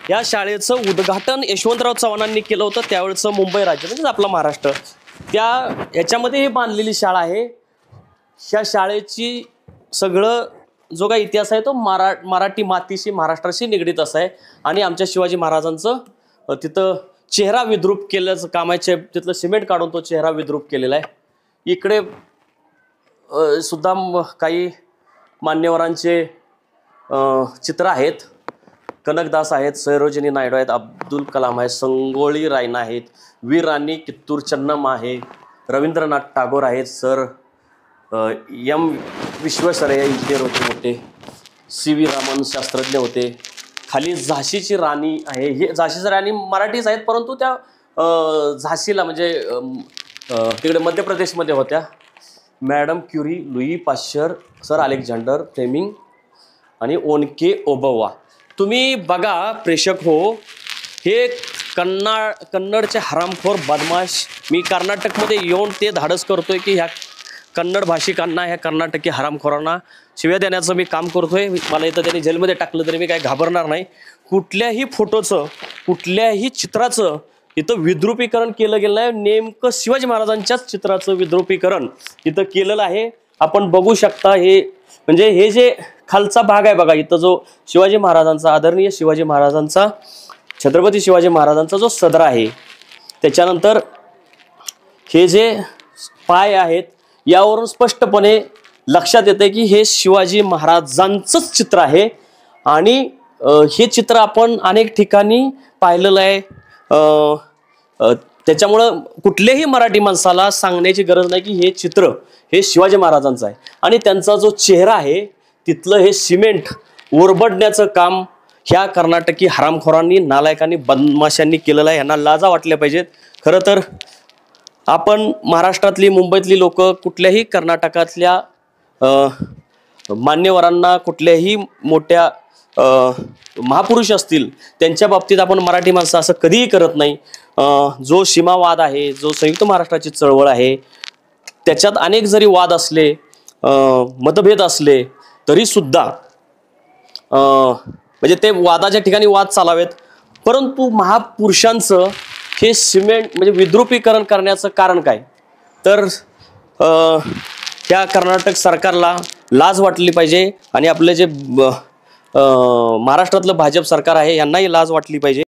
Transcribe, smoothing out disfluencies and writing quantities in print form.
या शाळेचं उद्घाटन यशवंतराव चव्हाणांनी केलं होतं त्यावेळेचं मुंबई राज्य म्हणजे आपला महाराष्ट्र त्या याच्यामध्ये ही बांधलेली शाळा आहे। ह्या शाळेची सगळं जो काही इतिहास आहे तो मराठी मातीशी महाराष्ट्राशी निगडीत असा आहे आणि आमच्या शिवाजी महाराजांचं तिथं चेहरा विद्रूप केल्याचं काम आहे। तिथलं सिमेंट काढून तो चेहरा विद्रूप केलेला आहे। इकडे सुद्धा काही मान्यवरांचे चित्र आहेत। कनकदास आहेत, सरोजिनी नायडू आहेत, अब्दुल कलाम आहेत, संगोळी रायना आहेत, वीर राणी कित्तूर चन्नम आहे, रवींद्रनाथ टागोर आहेत, सर एम विश्वेश्वरय्या इंजिनियर होते मोठे, सी.व्ही. रामन शास्त्रज्ञ होते। खाली झाशीची राणी आहे। हे झाशीची राणी मराठीच आहेत परंतु त्या झाशीला म्हणजे तिकडे मध्य प्रदेशमध्ये होत्या। Madam Curie, Louis Pasteur, sir Alexander Fleming आणि ओनके ओबव्वा। तुम्ही बघा प्रेक्षक हो, हे कन्नडचे हरामखोर बदमाश मी कर्नाटकमध्ये येऊन ते धाडस करतोय की ह्या कन्नड भाषिकांना ह्या कर्नाटकी हरामखोरांना शिव्या देण्याचं मी काम करतोय। मला इथं त्यांनी जेलमध्ये टाकलं तरी मी काय घाबरणार नाही। कुठल्याही फोटोचं कुठल्याही चित्राचं इथं विद्रूपीकरण केलं गेलं आहे। नेमकं शिवाजी महाराजांच्याच चित्राचं विद्रूपीकरण इथं केलेलं आहे। आपण बघू शकता हे म्हणजे हे जे खालचा भाग आहे बघा, इथं जो शिवाजी महाराजांचा आदरणीय शिवाजी महाराजांचा छत्रपती शिवाजी महाराजांचा जो सदर आहे त्याच्यानंतर हे जे पाय आहेत यावरून स्पष्टपणे लक्षात येते की हे शिवाजी महाराजांचंच चित्र आहे आणि हे चित्र आपण अनेक ठिकाणी पाहिलेलं आहे। त्याच्यामुळं कुठल्याही मराठी माणसाला सांगण्याची गरज नाही की हे चित्र हे शिवाजी महाराजांचं आहे आणि त्यांचा जो चेहरा आहे तिथलं हे सिमेंट ओरबडण्याचं काम ह्या कर्नाटकी हरामखोरांनी नालायकांनी बदमाशांनी केलेलं आहे। यांना लाजा वाटल्या पाहिजेत। खरं तर आपण महाराष्ट्रातली मुंबईतली लोक कुठल्याही कर्नाटकातल्या मान्यवरांना कुठल्याही मोठ्या महापुरुष असतील त्यांच्या बाबतीत आपण मराठी माणसं असं कधीही करत नाही। जो सीमावाद आहे, जो संयुक्त महाराष्ट्राची चळवळ आहे त्याच्यात अनेक जरी वाद असले मतभेद असले तरी सुद्धा म्हणजे ते वादाच्या ठिकाणी वाद चालावेत परंतु महापुरुषांचं हे सिमेंट म्हणजे विद्रूपीकरण करण्याचं कारण काय तर त्या कर्नाटक सरकारला लाज वाटली पाहिजे आणि आपले जे महाराष्ट्रातलं भाजप सरकार आहे यांनाही लाज वाटली पाहिजे।